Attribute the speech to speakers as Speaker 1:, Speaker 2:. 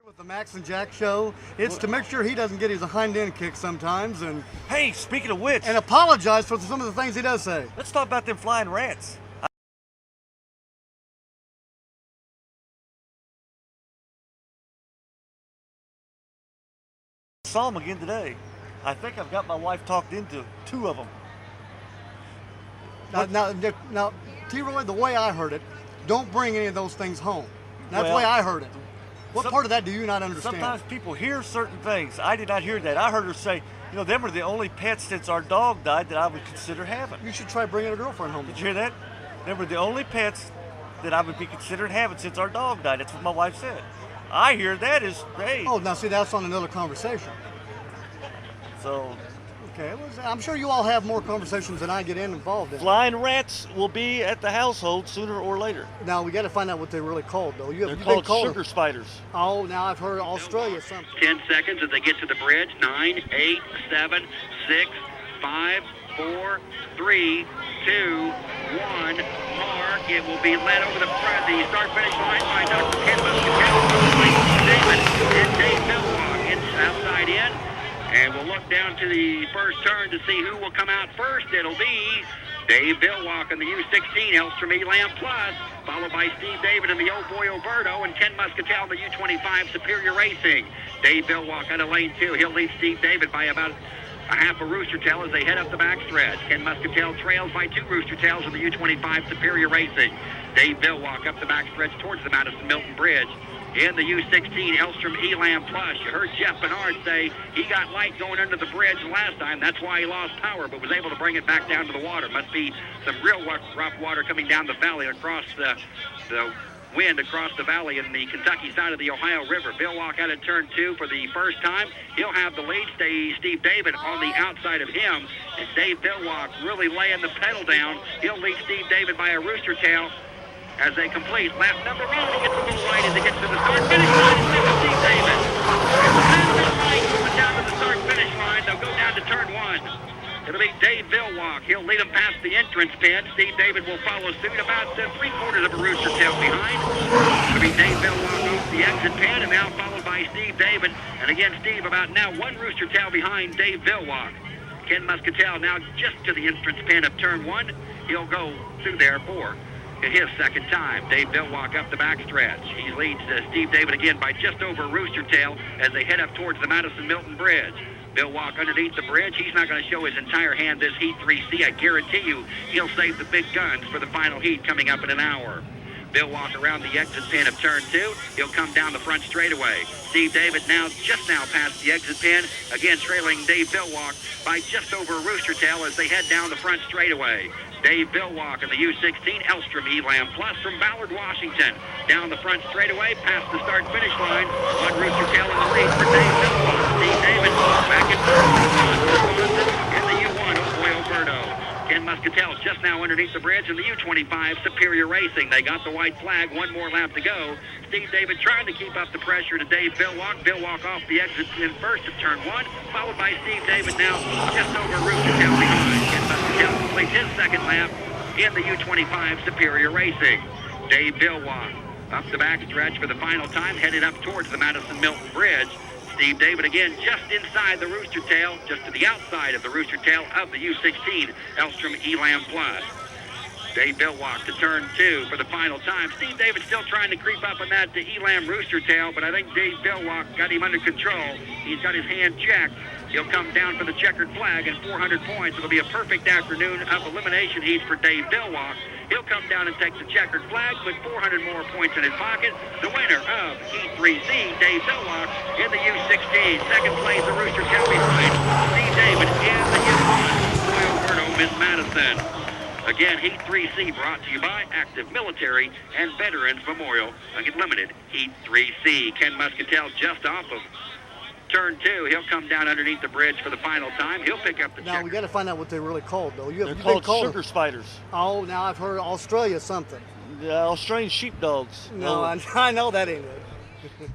Speaker 1: With the Max and Jack show, it's to make sure he doesn't get his hind end kicked sometimes, and
Speaker 2: Hey, speaking of which,
Speaker 1: apologize for some of the things he does say.
Speaker 2: let's talk about them flying rats. I saw them again today. I think I've got my wife talked into 2 of them.
Speaker 1: Now, T-Roy, the way I heard it, don't bring any of those things home. That's the way I heard it. What part of that do you not understand?
Speaker 2: Sometimes people hear certain things. I did not hear that. I heard her say, you know, them are the only pets since our dog died that I would consider having.
Speaker 1: You should try bringing a girlfriend home.
Speaker 2: Did you hear that? Them were the only pets that I would be considering having since our dog died. That's what my wife said. I hear that is, hey.
Speaker 1: Oh, now see, that's on another conversation.
Speaker 2: So,
Speaker 1: okay, well, I'm sure you all have more conversations than I get involved in.
Speaker 2: flying rats will be at the household sooner or later.
Speaker 1: Now, we got to find out what they're really called, though.
Speaker 2: They're called sugar spiders.
Speaker 1: Oh, now I've heard Australia something.
Speaker 3: 10 seconds as they get to the bridge. 9, 8, 7, 6, 5, 4, 3, 2, 1. Mark. It will be led over the front. The start-finish line by Dr. Ken David and Dave Millwalk. It's outside in. And we'll look down to the first turn to see who will come out first. It'll be Dave Billwalk in the U16 Elstrom Elam Plus, followed by Steve David in the Oh Boy Oberto, and Ken Muscatel in the U25 Superior Racing. Dave Billwalk out of lane 2. He'll lead Steve David by about a half a rooster tail as they head up the backstretch. Ken Muscatel trails by 2 rooster tails in the U25 Superior Racing. Dave Billwalk up the backstretch towards the Madison Milton Bridge. In the U16 Elstrom Elam Plus, you heard Jeff Bernard say he got light going under the bridge last time. That's why he lost power, but was able to bring it back down to the water. Must be some real rough water coming down the valley across the wind across the valley in the Kentucky side of the Ohio River. Billwalk out of turn 2 for the first time. He'll have the lead. Steve David on the outside of him. And Dave Billwalk really laying the pedal down. He'll lead Steve David by a rooster tail as they complete lap number 1. He gets a little light as he gets to the start-finish line. Steve David. There's a little bit of light going down to the start-finish line. They'll go down to turn 1. It'll be Dave Billwalk. He'll lead them past the entrance pin. Steve David will follow suit about 3/4 of a rooster tail behind. It'll be Dave Billwalk off the exit pin and now followed by Steve David. And again, Steve about now 1 rooster tail behind Dave Billwalk. Ken Muscatel now just to the entrance pin of turn 1. He'll go through there for his second time. Dave Billwalk up the backstretch. He leads Steve David again by just over rooster tail as they head up towards the Madison Milton Bridge. Billwalk underneath the bridge. He's not going to show his entire hand this heat 3C. I guarantee you he'll save the big guns for the final heat coming up in an hour. Billwalk around the exit pin of turn 2. He'll come down the front straightaway. Steve David just now past the exit pin. Again trailing Dave Billwalk by just over a rooster tail as they head down the front straightaway. Dave Billwalk in the U16 Elstrom Elam Plus from Ballard, Washington. Down the front straightaway, past the start-finish line. 1 rooster tail in the lead for Dave Billwalk. Steve David back in first in the U1 Oh Boy Oberto. Ken Muscatel just now underneath the bridge in the U25 Superior Racing. They got the white flag. 1 more lap to go. Steve David trying to keep up the pressure to Dave Billwalk. Billwalk off the exit in first of turn 1, followed by Steve David now just over rooster tail behind. Ken Muscatel completes his second lap in the U25 Superior Racing. Dave Billwalk up the backstretch for the final time, headed up towards the Madison Milton Bridge. Steve David again just inside the rooster tail, just to the outside of the rooster tail of the U16 Elstrom Elam Plus. Dave Billwalk to turn 2 for the final time. Steve David still trying to creep up on that Elam rooster tail, but I think Dave Billwalk got him under control. He's got his hand checked. He'll come down for the checkered flag and 400 points. It'll be a perfect afternoon of elimination heats for Dave Billwalk. He'll come down and take the checkered flag, put 400 more points in his pocket. The winner of Heat 3C, Dave Billwalk, in the U16. Second place, the rooster tail behind Steve David in the U1. Boy Oberto, Miss Madison. Again, Heat 3C brought to you by Active Military and Veterans Memorial Limited. Heat 3C. Ken Muscatel just off of turn 2. He'll come down underneath the bridge for the final time. He'll pick up the
Speaker 1: Now, we got to find out what they're really called, though.
Speaker 2: They're called sugar spiders.
Speaker 1: Oh, now I've heard Australia something.
Speaker 2: Australian sheepdogs.
Speaker 1: No, I know that ain't it.